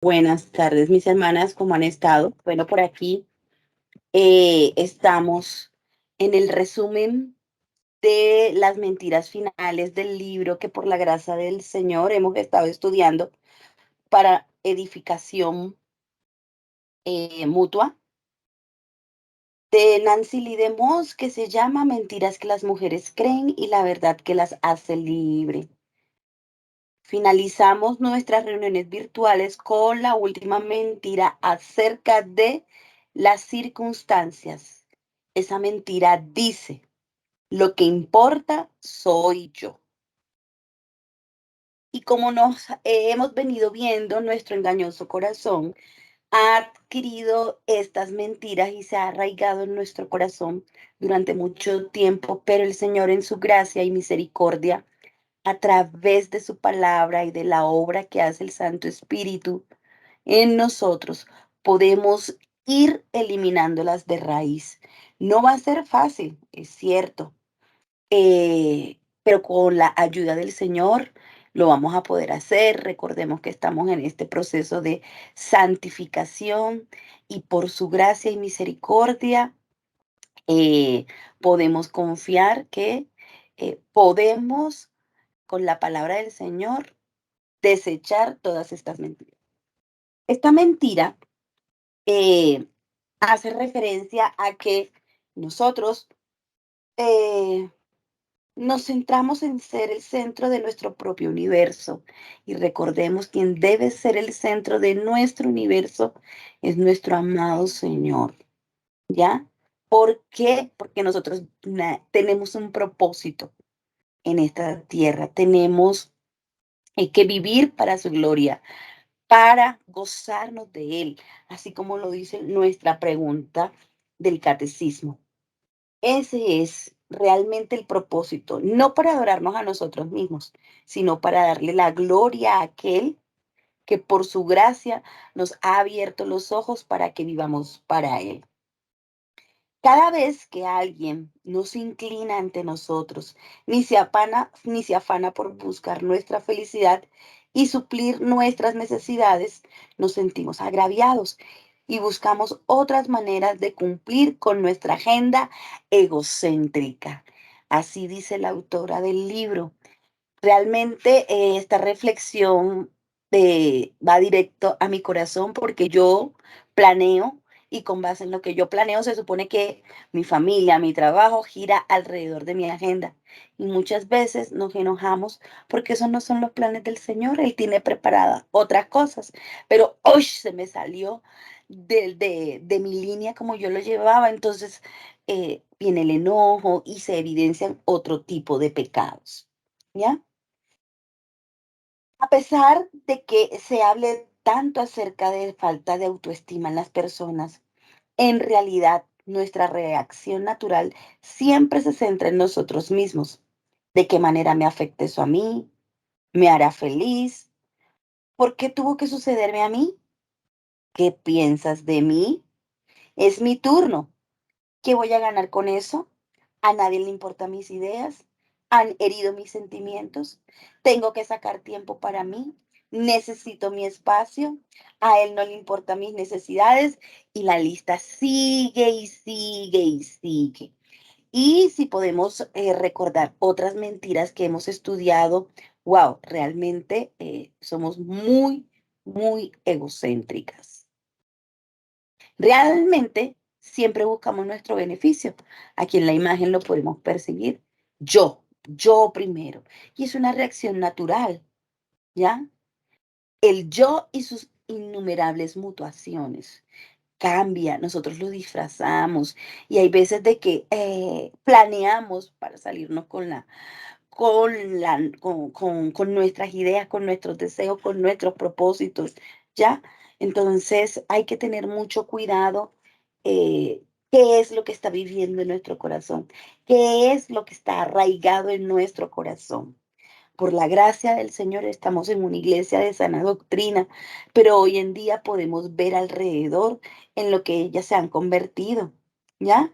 Buenas tardes, mis hermanas, ¿cómo han estado? Bueno, por aquí estamos en el resumen de las mentiras finales del libro que por la gracia del Señor hemos estado estudiando para edificación mutua de Nancy Lee DeMoss, que se llama Mentiras que las mujeres creen y la verdad que las hace libre. Finalizamos nuestras reuniones virtuales con la última mentira acerca de las circunstancias. Esa mentira dice, lo que importa soy yo. Y como nos hemos venido viendo, nuestro engañoso corazón ha adquirido estas mentiras y se ha arraigado en nuestro corazón durante mucho tiempo, pero el Señor en su gracia y misericordia a través de su palabra y de la obra que hace el Santo Espíritu en nosotros, podemos ir eliminándolas de raíz. No va a ser fácil, es cierto, pero con la ayuda del Señor lo vamos a poder hacer. Recordemos que estamos en este proceso de santificación y por su gracia y misericordia eh, podemos confiar que podemos con la palabra del Señor desechar todas estas mentiras. Esta mentira eh, hace referencia a que nosotros eh, nos centramos en ser el centro de nuestro propio universo y recordemos quién debe ser el centro de nuestro universo es nuestro amado Señor, ¿ya? ¿Por qué? Porque nosotros tenemos un propósito en esta tierra, tenemos que vivir para su gloria, para gozarnos de Él, así como lo dice nuestra pregunta del catecismo. Ese es realmente el propósito, no para adorarnos a nosotros mismos, sino para darle la gloria a aquel que por su gracia nos ha abierto los ojos para que vivamos para Él. Cada vez que alguien no se inclina ante nosotros, ni se afana por buscar nuestra felicidad y suplir nuestras necesidades, nos sentimos agraviados y buscamos otras maneras de cumplir con nuestra agenda egocéntrica. Así dice la autora del libro. Realmente esta reflexión va directo a mi corazón porque yo planeo y con base en lo que yo planeo se supone que mi familia, mi trabajo gira alrededor de mi agenda. Y muchas veces nos enojamos porque esos no son los planes del Señor. Él tiene preparadas otras cosas. Pero hoy se me salió de mi línea como yo lo llevaba. Entonces viene el enojo y se evidencian otro tipo de pecados. ¿Ya? A pesar de que se hable tanto acerca de falta de autoestima en las personas, en realidad nuestra reacción natural siempre se centra en nosotros mismos. ¿De qué manera me afecta eso a mí? ¿Me hará feliz? ¿Por qué tuvo que sucederme a mí? ¿Qué piensas de mí? Es mi turno. ¿Qué voy a ganar con eso? A nadie le importan mis ideas, han herido mis sentimientos, tengo que sacar tiempo para mí, necesito mi espacio, a él no le importan mis necesidades y la lista sigue y sigue y sigue. Y si podemos recordar otras mentiras que hemos estudiado, wow, realmente somos muy, muy egocéntricas. Realmente siempre buscamos nuestro beneficio. Aquí en la imagen lo podemos percibir. Yo primero. Y es una reacción natural, ¿ya? El yo y sus innumerables mutuaciones. Cambia, nosotros lo disfrazamos y hay veces de que planeamos para salirnos con nuestras ideas, con nuestros deseos, con nuestros propósitos, ¿ya? Entonces hay que tener mucho cuidado. ¿Qué es lo que está viviendo en nuestro corazón? ¿Qué es lo que está arraigado en nuestro corazón? Por la gracia del Señor estamos en una iglesia de sana doctrina, pero hoy en día podemos ver alrededor en lo que ellas se han convertido, ¿ya?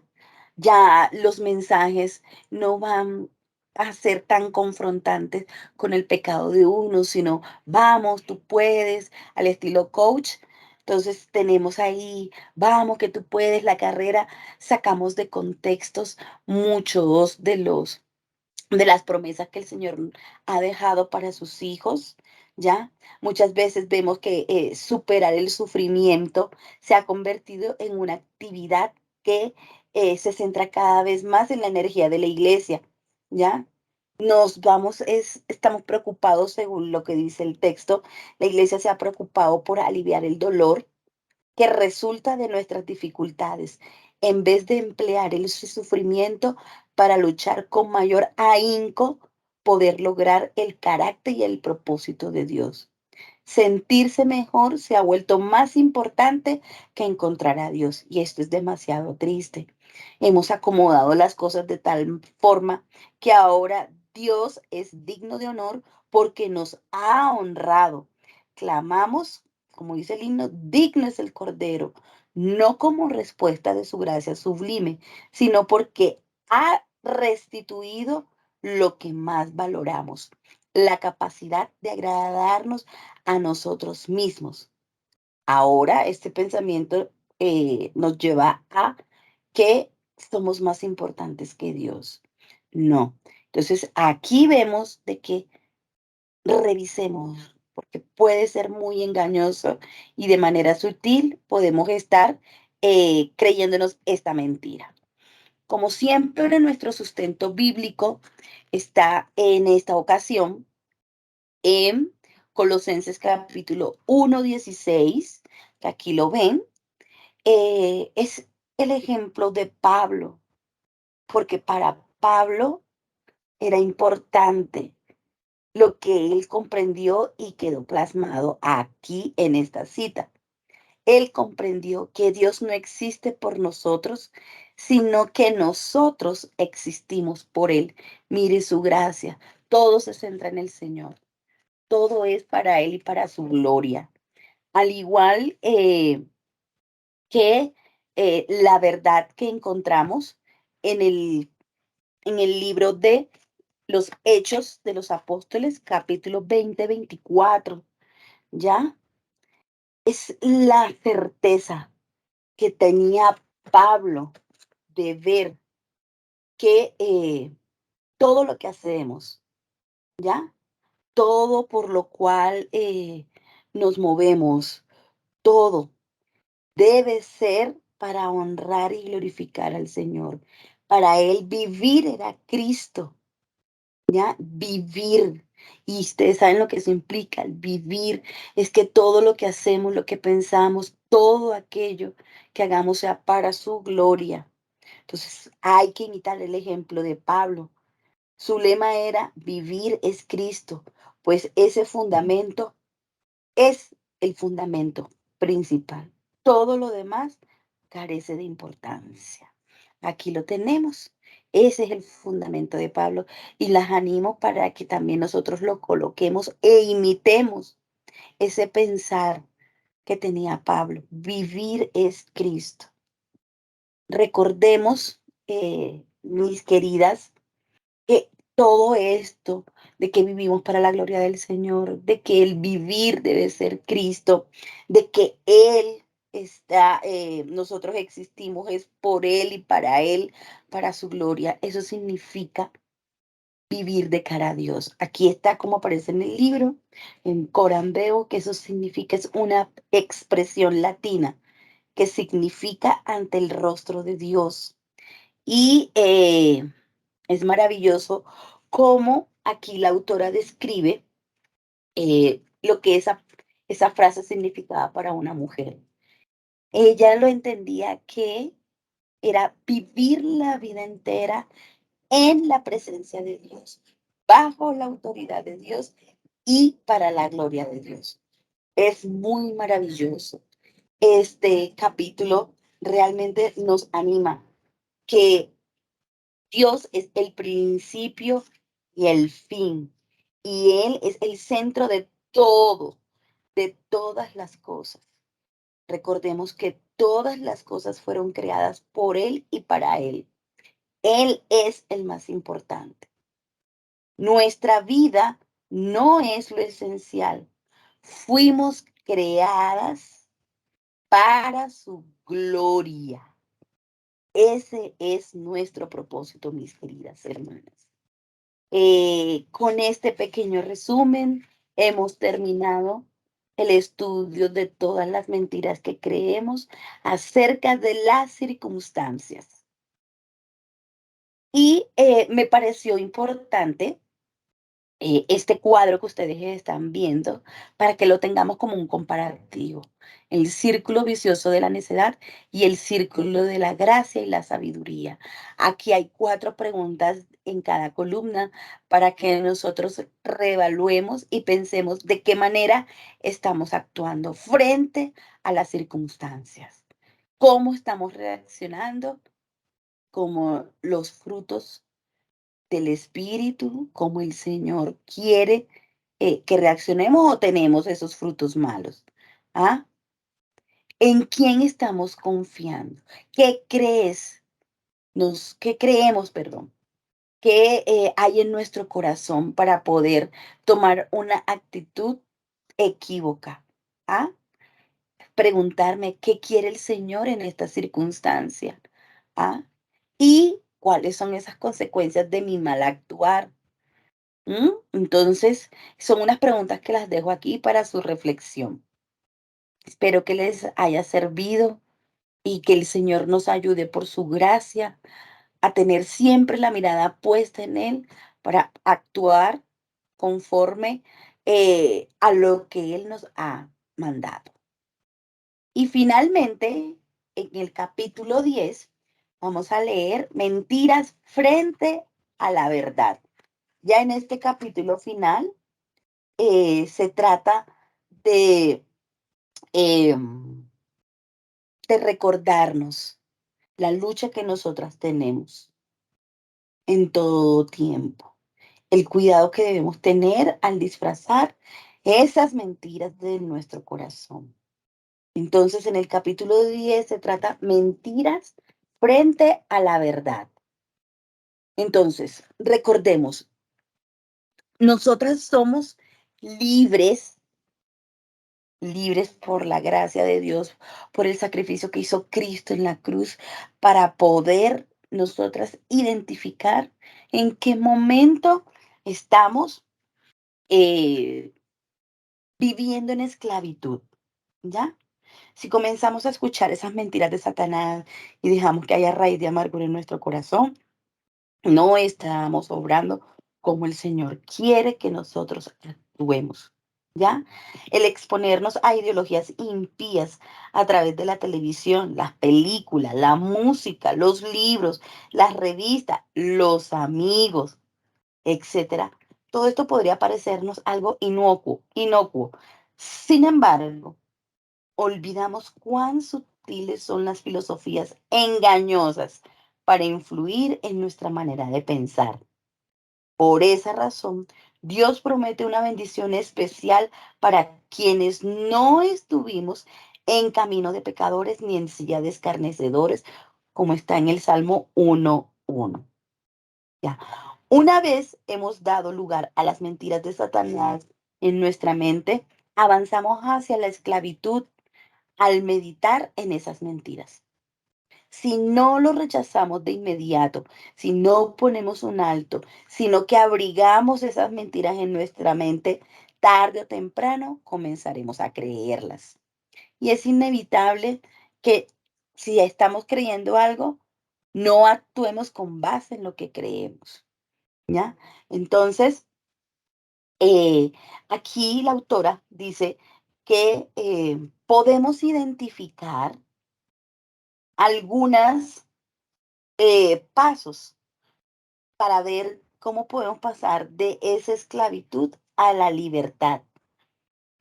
Ya los mensajes no van a ser tan confrontantes con el pecado de uno, sino vamos, tú puedes, al estilo coach. Entonces tenemos ahí, vamos, que tú puedes, la carrera, sacamos de contextos muchos de las promesas que el Señor ha dejado para sus hijos, ¿ya? Muchas veces vemos que superar el sufrimiento se ha convertido en una actividad que se centra cada vez más en la energía de la iglesia, ¿ya? Estamos preocupados según lo que dice el texto. La iglesia se ha preocupado por aliviar el dolor que resulta de nuestras dificultades, en vez de emplear el sufrimiento para luchar con mayor ahínco, poder lograr el carácter y el propósito de Dios. Sentirse mejor se ha vuelto más importante que encontrar a Dios, y esto es demasiado triste. Hemos acomodado las cosas de tal forma que ahora Dios es digno de honor porque nos ha honrado. Clamamos, como dice el himno, digno es el Cordero, no como respuesta de su gracia sublime, sino porque ha restituido lo que más valoramos, la capacidad de agradarnos a nosotros mismos. Ahora este pensamiento nos lleva a que somos más importantes que Dios. No. Entonces aquí vemos de que revisemos, porque puede ser muy engañoso y de manera sutil podemos estar creyéndonos esta mentira. Como siempre, nuestro sustento bíblico está en esta ocasión en Colosenses capítulo 1:16, que aquí lo ven, es el ejemplo de Pablo, porque para Pablo era importante lo que él comprendió y quedó plasmado aquí en esta cita. Él comprendió que Dios no existe por nosotros, sino que nosotros existimos por Él. Mire su gracia, todo se centra en el Señor, todo es para Él y para su gloria. Al igual que la verdad que encontramos en el libro de los Hechos de los Apóstoles, capítulo 20-24, ¿ya? Es la certeza que tenía Pablo de ver que todo lo que hacemos, ¿ya? Todo por lo cual nos movemos, todo debe ser para honrar y glorificar al Señor. Para él vivir era Cristo, ¿ya? Vivir. Y ustedes saben lo que eso implica, el vivir. Es que todo lo que hacemos, lo que pensamos, todo aquello que hagamos sea para su gloria. Entonces hay que imitar el ejemplo de Pablo. Su lema era, vivir es Cristo, pues ese fundamento es el fundamento principal. Todo lo demás carece de importancia. Aquí lo tenemos. Ese es el fundamento de Pablo y las animo para que también nosotros lo coloquemos e imitemos ese pensar que tenía Pablo. Vivir es Cristo. Recordemos, mis queridas, que todo esto de que vivimos para la gloria del Señor, de que el vivir debe ser Cristo, de que Él está, nosotros existimos, es por Él y para su gloria. Eso significa vivir de cara a Dios. Aquí está como aparece en el libro, en Corán veo que eso significa, es una expresión latina que significa ante el rostro de Dios. Y es maravilloso cómo aquí la autora describe lo que esa frase significaba para una mujer. Ella lo entendía que era vivir la vida entera en la presencia de Dios, bajo la autoridad de Dios y para la gloria de Dios. Es muy maravilloso. Este capítulo realmente nos anima que Dios es el principio y el fin, y Él es el centro de todo, de todas las cosas. Recordemos que todas las cosas fueron creadas por Él y para Él. Él es el más importante. Nuestra vida no es lo esencial. Fuimos creadas para su gloria. Ese es nuestro propósito, mis queridas hermanas. Con este pequeño resumen, hemos terminado el estudio de todas las mentiras que creemos acerca de las circunstancias. Y me pareció importante este cuadro que ustedes están viendo para que lo tengamos como un comparativo. El círculo vicioso de la necedad y el círculo de la gracia y la sabiduría. Aquí hay 4 preguntas en cada columna para que nosotros reevaluemos y pensemos de qué manera estamos actuando frente a las circunstancias. ¿Cómo estamos reaccionando? Como los frutos del Espíritu, como el Señor quiere que reaccionemos o tenemos esos frutos malos. ¿Ah? ¿En quién estamos confiando? ¿Qué crees? ¿Qué creemos, perdón? ¿Qué hay en nuestro corazón para poder tomar una actitud equívoca? ¿Ah? Preguntarme qué quiere el Señor en esta circunstancia. ¿Ah? Y cuáles son esas consecuencias de mi mal actuar. Entonces, son unas preguntas que las dejo aquí para su reflexión. Espero que les haya servido y que el Señor nos ayude por su gracia a tener siempre la mirada puesta en Él para actuar conforme a lo que Él nos ha mandado. Y finalmente, en el capítulo 10 vamos a leer mentiras frente a la verdad. Ya en este capítulo final se trata de, em, de recordarnos la lucha que nosotras tenemos en todo tiempo, el cuidado que debemos tener al disfrazar esas mentiras de nuestro corazón. Entonces, en el capítulo 10 se trata mentiras frente a la verdad. Entonces, recordemos, nosotras somos libres libres por la gracia de Dios, por el sacrificio que hizo Cristo en la cruz, para poder nosotras identificar en qué momento estamos eh, viviendo en esclavitud, ¿ya? Si comenzamos a escuchar esas mentiras de Satanás y dejamos que haya raíz de amargura en nuestro corazón, no estamos obrando como el Señor quiere que nosotros actuemos, ¿ya? El exponernos a ideologías impías a través de la televisión, las películas, la música, los libros, las revistas, los amigos, etcétera. Todo esto podría parecernos algo inocuo. Sin embargo, olvidamos cuán sutiles son las filosofías engañosas para influir en nuestra manera de pensar. Por esa razón, Dios promete una bendición especial para quienes no estuvimos en camino de pecadores ni en silla de escarnecedores, como está en el Salmo 1:1. Ya. Una vez hemos dado lugar a las mentiras de Satanás en nuestra mente, avanzamos hacia la esclavitud al meditar en esas mentiras. Si no lo rechazamos de inmediato, si no ponemos un alto, sino que abrigamos esas mentiras en nuestra mente, tarde o temprano comenzaremos a creerlas. Y es inevitable que si estamos creyendo algo, no actuemos con base en lo que creemos, ¿ya? Entonces, eh, aquí la autora dice que podemos identificar algunas pasos para ver cómo podemos pasar de esa esclavitud a la libertad,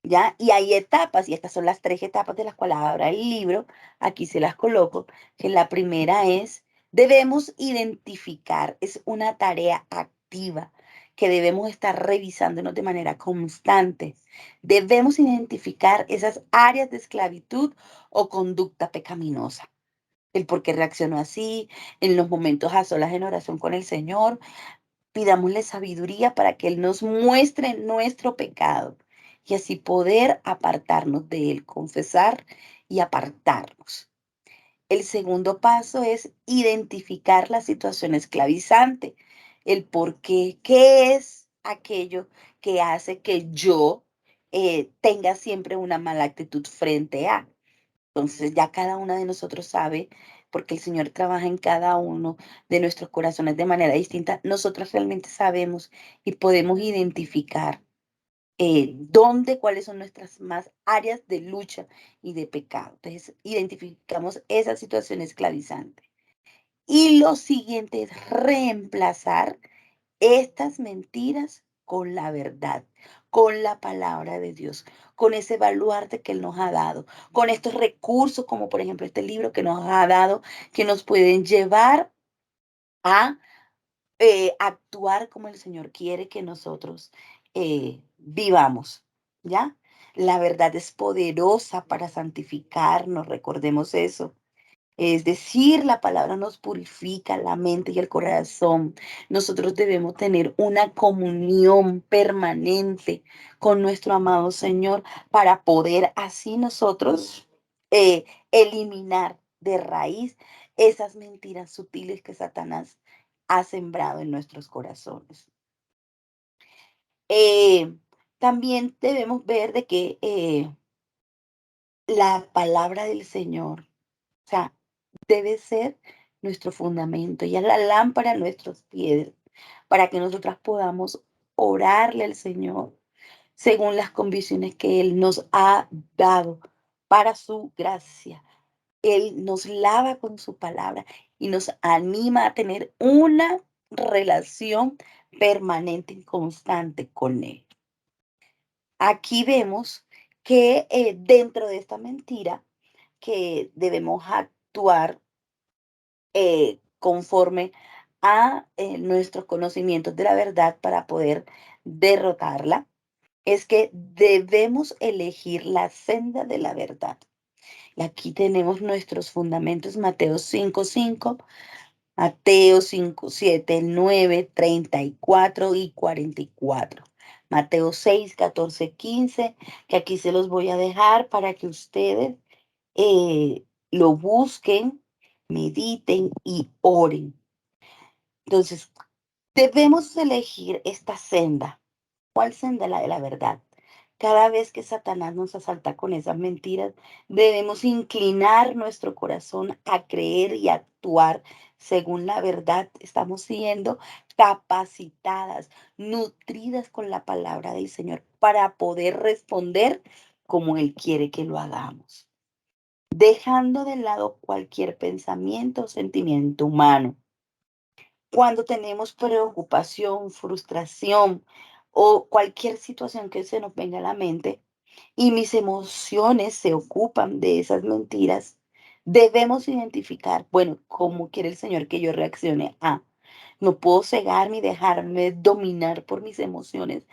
¿ya? Y hay etapas, y estas son las 3 etapas de las cuales habla el libro, aquí se las coloco, que la primera es, debemos identificar, es una tarea activa que debemos estar revisándonos de manera constante. Debemos identificar esas áreas de esclavitud o conducta pecaminosa, el por qué reaccionó así, en los momentos a solas en oración con el Señor, Pidámosle sabiduría para que Él nos muestre nuestro pecado y así poder apartarnos de Él, confesar y apartarnos. El segundo paso es identificar la situación esclavizante, el por qué, qué es aquello que hace que yo tenga siempre una mala actitud frente a. Entonces ya cada una de nosotros sabe, porque el Señor trabaja en cada uno de nuestros corazones de manera distinta, nosotros realmente sabemos y podemos identificar dónde, cuáles son nuestras más áreas de lucha y de pecado. Entonces identificamos esa situación esclavizante. Y lo siguiente es reemplazar estas mentiras con la verdad, con la palabra de Dios, con ese baluarte que Él nos ha dado, con estos recursos como por ejemplo este libro que nos ha dado, que nos pueden llevar a actuar como el Señor quiere que nosotros vivamos, ¿ya? La verdad es poderosa para santificarnos, recordemos eso. Es decir, la palabra nos purifica la mente y el corazón. Nosotros debemos tener una comunión permanente con nuestro amado Señor para poder así nosotros eliminar de raíz esas mentiras sutiles que Satanás ha sembrado en nuestros corazones. Eh, También debemos ver de que la palabra del Señor, o sea, debe ser nuestro fundamento y es la lámpara a nuestros pies para que nosotras podamos orarle al Señor según las convicciones que Él nos ha dado para su gracia. Él nos lava con su palabra y nos anima a tener una relación permanente y constante con Él. Aquí vemos que dentro de esta mentira que debemos actuar conforme a nuestros conocimientos de la verdad para poder derrotarla, es que debemos elegir la senda de la verdad. Y aquí tenemos nuestros fundamentos, Mateo 5:5, Mateo 5, 7, 9, 34 y 44. Mateo 6, 14, 15, que aquí se los voy a dejar para que ustedes lo busquen, mediten y oren. Entonces, debemos elegir esta senda. ¿Cuál senda? La de la verdad. Cada vez que Satanás nos asalta con esas mentiras, debemos inclinar nuestro corazón a creer y actuar según la verdad. Estamos siendo capacitadas, nutridas con la palabra del Señor para poder responder como Él quiere que lo hagamos, dejando de lado cualquier pensamiento o sentimiento humano. Cuando tenemos preocupación, frustración o cualquier situación que se nos venga a la mente y mis emociones se ocupan de esas mentiras, debemos identificar, bueno, cómo quiere el Señor que yo reaccione a. No puedo cegarme y dejarme dominar por mis emociones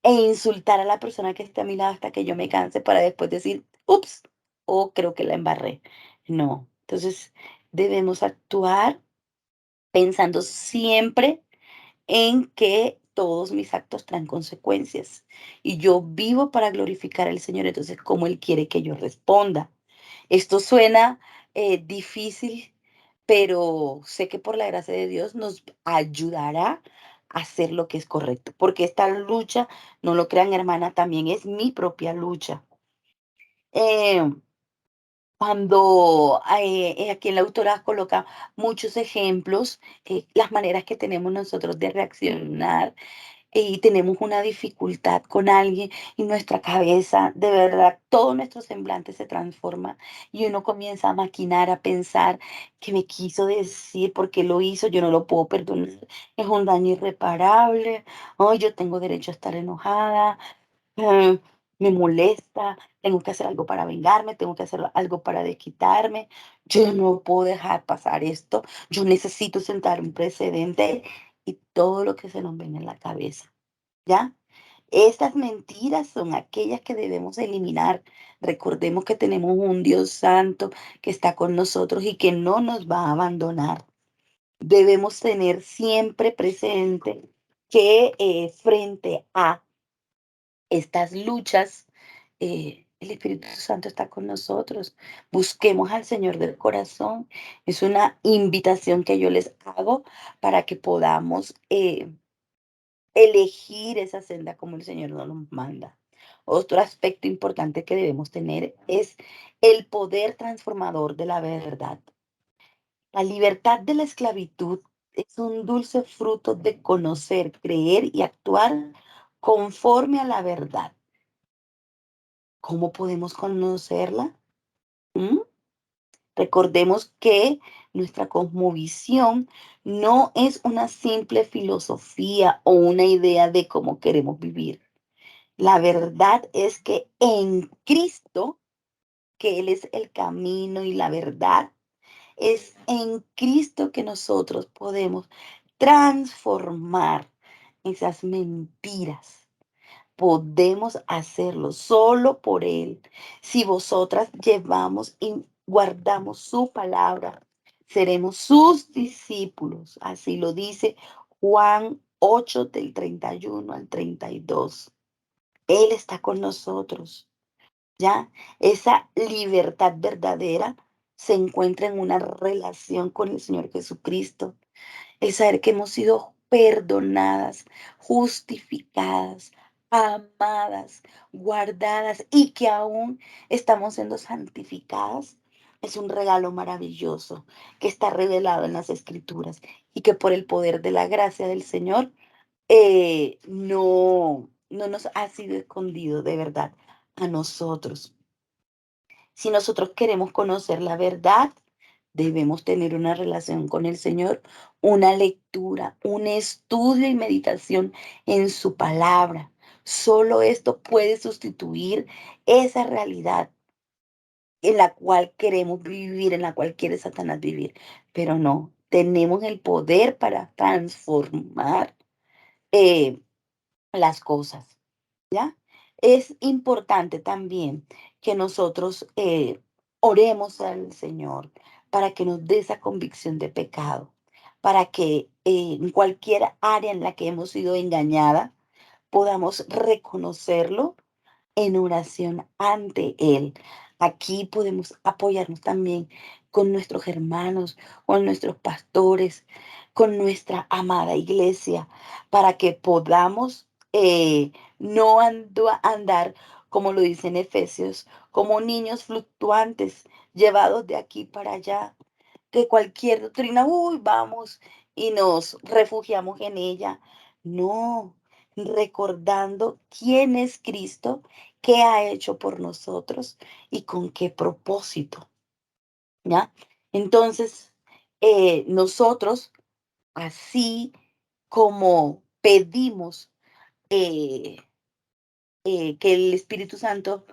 e insultar a la persona que esté a mi lado hasta que yo me canse para después decir, ups, o creo que la embarré. No. Entonces, debemos actuar pensando siempre en que todos mis actos traen consecuencias y yo vivo para glorificar al Señor, entonces, ¿cómo Él quiere que yo responda? Esto suena difícil, pero sé que por la gracia de Dios nos ayudará a hacer lo que es correcto, porque esta lucha, no lo crean hermana, también es mi propia lucha. Eh, Cuando aquí en la autora coloca muchos ejemplos, las maneras que tenemos nosotros de reaccionar y tenemos una dificultad con alguien y nuestra cabeza, de verdad, todo nuestro semblante se transforma y uno comienza a maquinar, a pensar que me quiso decir, porque lo hizo, yo no lo puedo perdonar, es un daño irreparable, hoy yo tengo derecho a estar enojada, eh, me molesta, tengo que hacer algo para vengarme, tengo que hacer algo para desquitarme, yo no puedo dejar pasar esto, yo necesito sentar un precedente y todo lo que se nos venga en la cabeza, ¿ya? Estas mentiras son aquellas que debemos eliminar. Recordemos que tenemos un Dios santo que está con nosotros y que no nos va a abandonar. Debemos tener siempre presente que frente a estas luchas, el Espíritu Santo está con nosotros. Busquemos al Señor del corazón. Es una invitación que yo les hago para que podamos elegir esa senda como el Señor nos manda. Otro aspecto importante que debemos tener es el poder transformador de la verdad. La libertad de la esclavitud es un dulce fruto de conocer, creer y actuar conforme a la verdad. ¿Cómo podemos conocerla? ¿Mm? Recordemos que nuestra cosmovisión no es una simple filosofía o una idea de cómo queremos vivir. La verdad es que en Cristo, que Él es el camino y la verdad, es en Cristo que nosotros podemos transformar esas mentiras. Podemos hacerlo solo por Él. Si vosotras llevamos y guardamos su palabra, seremos sus discípulos. Así lo dice Juan 8 del 31 al 32. Él está con nosotros, ¿ya? Esa libertad verdadera se encuentra en una relación con el Señor Jesucristo. El saber que hemos sido perdonadas, justificadas, amadas, guardadas y que aún estamos siendo santificadas es un regalo maravilloso que está revelado en las Escrituras y que por el poder de la gracia del Señor no nos ha sido escondido de verdad a nosotros. Si nosotros queremos conocer la verdad, debemos tener una relación con el Señor, una lectura, un estudio y meditación en su palabra. Solo esto puede sustituir esa realidad en la cual queremos vivir, en la cual quiere Satanás vivir. Pero no, tenemos el poder para transformar eh, las cosas. ¿Ya? Es importante también que nosotros oremos al Señor para que nos dé esa convicción de pecado, para que en cualquier área en la que hemos sido engañada podamos reconocerlo en oración ante Él. Aquí podemos apoyarnos también con nuestros hermanos, con nuestros pastores, con nuestra amada iglesia, para que podamos no andar, como lo dice en Efesios, como niños fluctuantes, llevados de aquí para allá, que cualquier doctrina, uy, vamos y nos refugiamos en ella. No, recordando quién es Cristo, qué ha hecho por nosotros y con qué propósito, ¿ya? Entonces, nosotros, así como pedimos eh, que el Espíritu Santo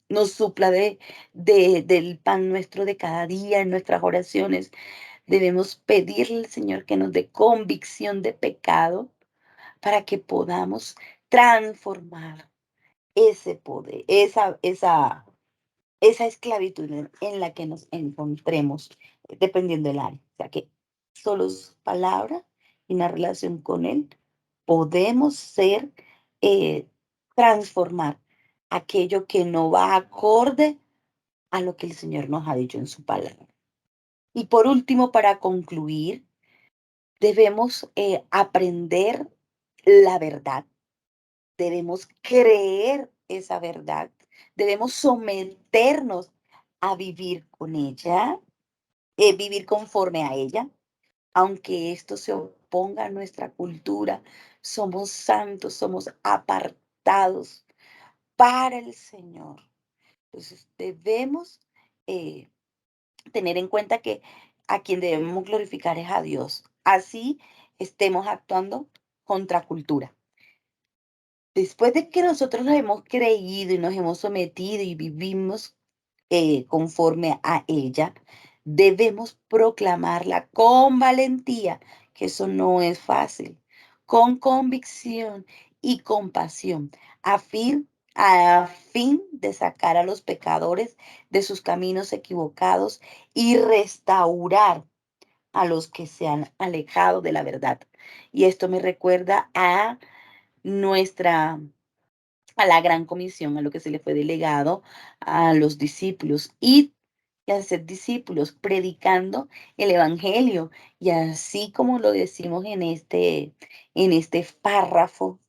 nos supla del pan nuestro de cada día en nuestras oraciones, debemos pedirle al Señor que nos dé convicción de pecado para que podamos transformar ese poder, esa esclavitud en la que nos encontremos, dependiendo del área. O sea que solo su palabra y una relación con Él, podemos eh, transformar aquello que no va acorde a lo que el Señor nos ha dicho en su palabra. Y por último, para concluir, debemos aprender la verdad, debemos creer esa verdad, debemos someternos a vivir con ella, vivir conforme a ella, aunque esto se oponga a nuestra cultura, somos santos, somos apartados para el Señor. Entonces debemos eh, tener en cuenta que a quien debemos glorificar es a Dios. Así estemos actuando contra cultura. Después de que nosotros nos hemos creído y nos hemos sometido y vivimos conforme a ella, debemos proclamarla con valentía, que eso no es fácil, con convicción y compasión, a fin de sacar a los pecadores de sus caminos equivocados y restaurar a los que se han alejado de la verdad. Y esto me recuerda a nuestra a la gran comisión, a lo que se le fue delegado a los discípulos. Y a ser discípulos, predicando el evangelio. Y así como lo decimos en este párrafo,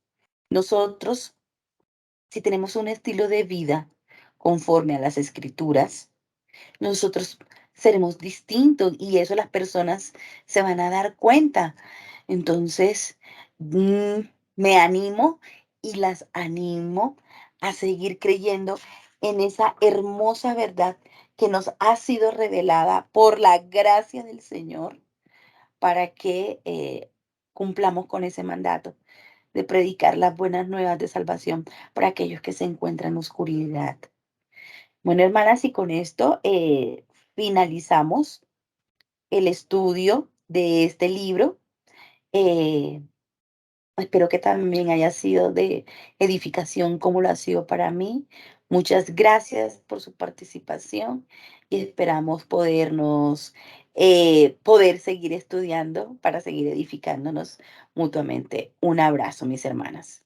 nosotros, si tenemos un estilo de vida conforme a las escrituras, nosotros seremos distintos y eso las personas se van a dar cuenta. Entonces, mm, me animo y las animo a seguir creyendo en esa hermosa verdad que nos ha sido revelada por la gracia del Señor para que cumplamos con ese mandato de predicar las buenas nuevas de salvación para aquellos que se encuentran en oscuridad. Bueno, hermanas, y con esto finalizamos el estudio de este libro. Eh, Espero que también haya sido de edificación como lo ha sido para mí. Muchas gracias por su participación y esperamos poder seguir estudiando para seguir edificándonos mutuamente. Un abrazo, mis hermanas.